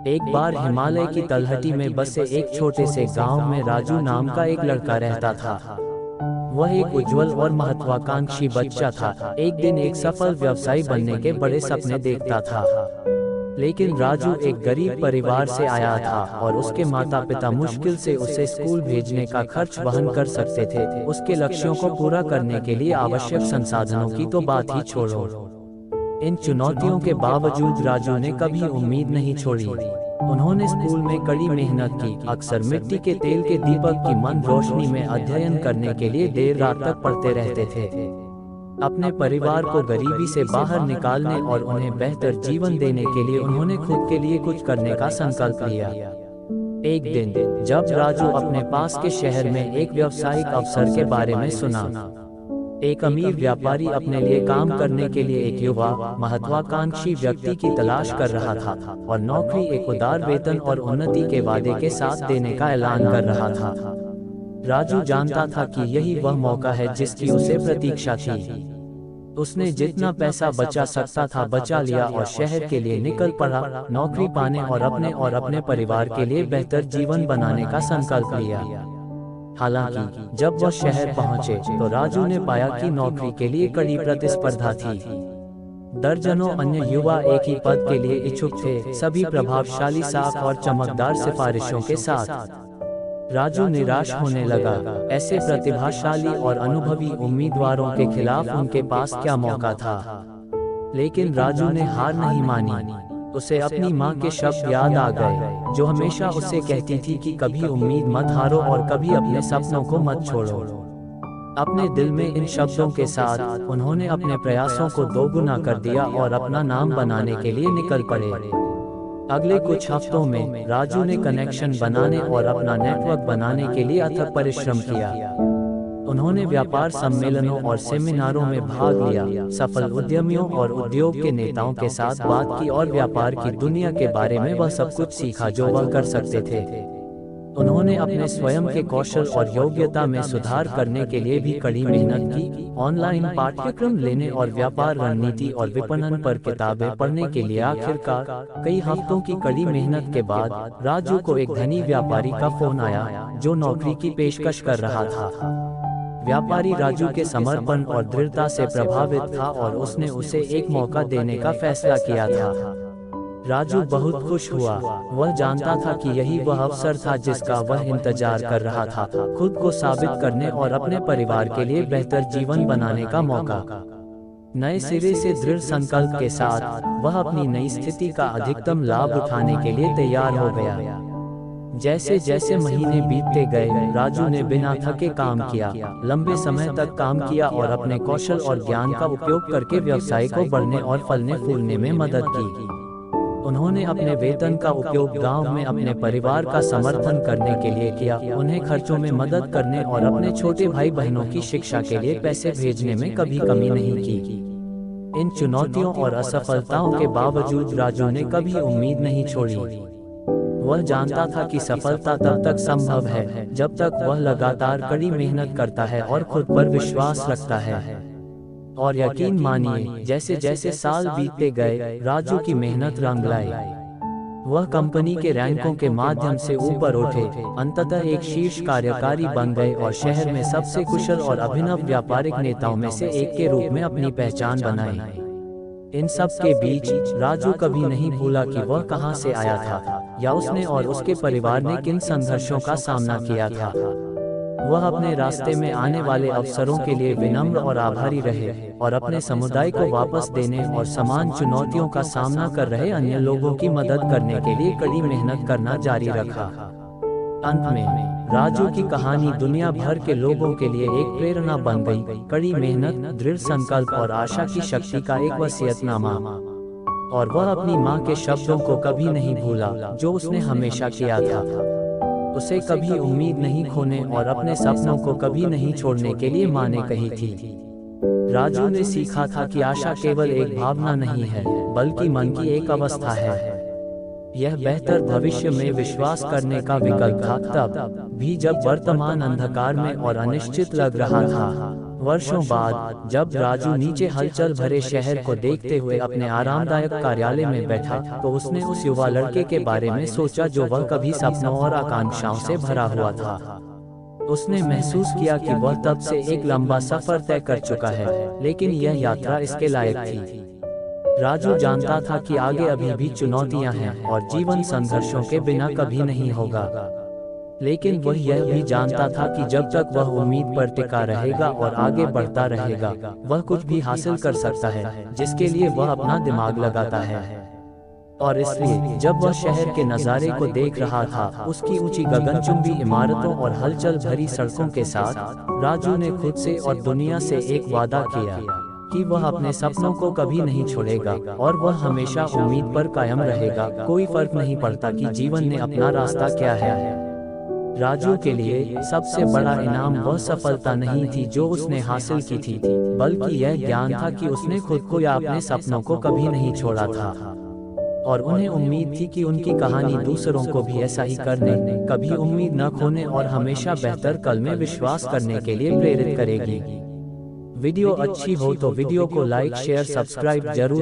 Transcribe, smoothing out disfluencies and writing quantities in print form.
एक बार हिमालय की तलहटी में बसे एक छोटे से गांव में राजू नाम का एक लड़का रहता था। वह एक उज्जवल और महत्वाकांक्षी बच्चा था। एक दिन एक सफल व्यवसायी बनने के बड़े सपने देखता था। लेकिन राजू एक गरीब परिवार से आया था और उसके माता पिता मुश्किल से उसे स्कूल भेजने का खर्च वहन कर सकते थे। उसके लक्ष्यों को पूरा करने के लिए आवश्यक संसाधनों की तो बात ही छोड़ो। इन चुनौतियों के बावजूद राजू ने कभी उम्मीद नहीं छोड़ी। उन्होंने स्कूल में कड़ी मेहनत की, अक्सर मिट्टी के तेल के दीपक की मंद रोशनी में अध्ययन करने के लिए देर रात तक पढ़ते रहते थे। अपने परिवार को गरीबी से बाहर निकालने और उन्हें बेहतर जीवन देने के लिए उन्होंने खुद के लिए कुछ करने का संकल्प लिया। एक दिन जब राजू अपने पास के शहर में एक व्यावसायिक अवसर के बारे में सुना, एक अमीर व्यापारी अपने लिए काम करने के लिए एक युवा महत्वाकांक्षी व्यक्ति की तलाश कर रहा था और नौकरी एक उदार वेतन और उन्नति के वादे के साथ देने का ऐलान कर रहा था। राजू जानता था कि यही वह मौका है जिसकी उसे प्रतीक्षा थी। उसने जितना पैसा बचा सकता था बचा लिया और शहर के लिए निकल पड़ा, नौकरी पाने और अपने परिवार के लिए बेहतर जीवन बनाने का संकल्प लिया। हालांकि जब वह शहर पहुंचे तो राजू ने पाया कि नौकरी के लिए कड़ी प्रतिस्पर्धा थी। दर्जनों अन्य युवा एक ही पद के लिए इच्छुक थे, सभी प्रभावशाली, साफ और चमकदार सिफारिशों के साथ। राजू निराश होने लगा। ऐसे प्रतिभाशाली और अनुभवी उम्मीदवारों के खिलाफ उनके पास क्या मौका था। लेकिन राजू ने हार नहीं मानी। उसे अपनी माँ के शब्द याद आ गए, जो हमेशा उसे कहती थी कि कभी उम्मीद मत हारो और कभी अपने सपनों को मत छोड़ो। अपने दिल में इन शब्दों के साथ उन्होंने अपने प्रयासों को दोगुना कर दिया और अपना नाम बनाने के लिए निकल पड़े। अगले कुछ हफ्तों में राजू ने कनेक्शन बनाने और अपना नेटवर्क बनाने के लिए अथक परिश्रम किया। उन्होंने व्यापार सम्मेलनों और सेमिनारों में भाग लिया, सफल उद्यमियों और उद्योग के नेताओं के साथ बात की और व्यापार की दुनिया के बारे में वह सब कुछ सीखा जो वह कर सकते थे। उन्होंने अपने स्वयं के कौशल और योग्यता में सुधार करने के लिए भी कड़ी मेहनत की, ऑनलाइन पाठ्यक्रम लेने और व्यापार रणनीति और विपणन पर किताबें पढ़ने के लिए। आखिरकार कई हफ्तों की कड़ी मेहनत के बाद राजू को एक धनी व्यापारी का फोन आया जो नौकरी की पेशकश कर रहा था। व्यापारी राजू के समर्पण और दृढ़ता से प्रभावित था और उसने उसे एक मौका देने का फैसला किया था। राजू बहुत खुश हुआ। वह जानता था कि यही वह अवसर था जिसका वह इंतजार कर रहा था, खुद को साबित करने और अपने परिवार के लिए बेहतर जीवन बनाने का मौका। नए सिरे से दृढ़ संकल्प के साथ वह अपनी नई स्थिति का अधिकतम लाभ उठाने के लिए तैयार हो गया। जैसे जैसे महीने बीतते गए, राजू ने बिना थके काम किया, लंबे समय तक काम किया और अपने कौशल और ज्ञान का उपयोग करके व्यवसाय को बढ़ने और फलने फूलने में मदद की। उन्होंने अपने वेतन का उपयोग गांव में अपने परिवार का समर्थन करने के लिए किया, उन्हें खर्चों में मदद करने और अपने छोटे भाई बहनों की शिक्षा के लिए पैसे भेजने में कभी कमी नहीं की। इन चुनौतियों और असफलताओं के बावजूद राजू ने कभी उम्मीद नहीं छोड़ी। वह जानता था कि सफलता तब तक संभव है जब तक वह लगातार कड़ी मेहनत करता है और खुद पर विश्वास रखता है। और यकीन मानिए, जैसे जैसे साल बीतते गए, राजू की मेहनत रंग लाई। वह कंपनी के रैंकों के माध्यम से ऊपर उठे, अंततः एक शीर्ष कार्यकारी बन गए और शहर में सबसे कुशल और अभिनव व्यापारिक नेताओं में से एक के रूप में अपनी पहचान बनाई। इन सब के बीच राजू कभी नहीं भूला कि वह कहां से आया था या उसने और उसके परिवार ने किन संघर्षों का सामना किया था। वह अपने रास्ते में आने वाले अवसरों के लिए विनम्र और आभारी रहे और अपने समुदाय को वापस देने और समान चुनौतियों का सामना कर रहे अन्य लोगों की मदद करने के लिए कड़ी मेहनत करना जारी रखा। अंत में राजू की कहानी दुनिया भर के लोगों के लिए एक प्रेरणा बन गई। कड़ी मेहनत, दृढ़ संकल्प और आशा की शक्ति का एक वसीयतनामा। और वह अपनी माँ के शब्दों को कभी नहीं भूला जो उसने हमेशा किया था। उसे कभी उम्मीद नहीं खोने और अपने सपनों को कभी नहीं छोड़ने के लिए माँ ने कही थी। राजू ने सीखा था कि आशा केवल एक भावना नहीं है, बल्कि मन की एक अवस्था है। यह बेहतर भविष्य में विश्वास करने का विकल्प था, तब भी जब वर्तमान अंधकार में और अनिश्चित लग रहा था। वर्षों बाद जब राजू नीचे हलचल भरे शहर को देखते हुए अपने आरामदायक कार्यालय में बैठा, तो उसने उस युवा लड़के के बारे में सोचा जो वह कभी सपनों और आकांक्षाओं से भरा हुआ था। उसने महसूस किया कि वह तब से एक लंबा सफर तय कर चुका है, लेकिन यह यात्रा इसके लायक थी। राजू जानता था कि आगे अभी भी चुनौतियां हैं और जीवन संघर्षों के बिना कभी नहीं होगा, लेकिन वह यह भी जानता था कि जब तक वह उम्मीद पर टिका रहेगा और आगे बढ़ता रहेगा, वह कुछ भी हासिल कर सकता है जिसके लिए वह अपना दिमाग लगाता है। और इसलिए जब वह शहर के नज़ारे को देख रहा था, उसकी ऊंची गगनचुंबी इमारतों और हलचल भरी सड़कों के साथ, राजू ने खुद से और दुनिया से एक वादा किया कि वह अपने सपनों को कभी नहीं छोड़ेगा और वह हमेशा उम्मीद पर कायम रहेगा। कोई फर्क नहीं पड़ता कि जीवन में अपना रास्ता क्या है। राजू के लिए सबसे बड़ा इनाम वह सफलता नहीं थी जो उसने हासिल की थी, बल्कि यह ज्ञान था कि उसने खुद को या अपने सपनों को कभी नहीं छोड़ा था। और उन्हें उम्मीद थी कि उनकी कहानी दूसरों को भी ऐसा ही करने, कभी उम्मीद न खोने और हमेशा बेहतर कल में विश्वास करने के लिए प्रेरित करेगी। वीडियो अच्छी हो तो वीडियो को लाइक, शेयर, सब्सक्राइब जरूर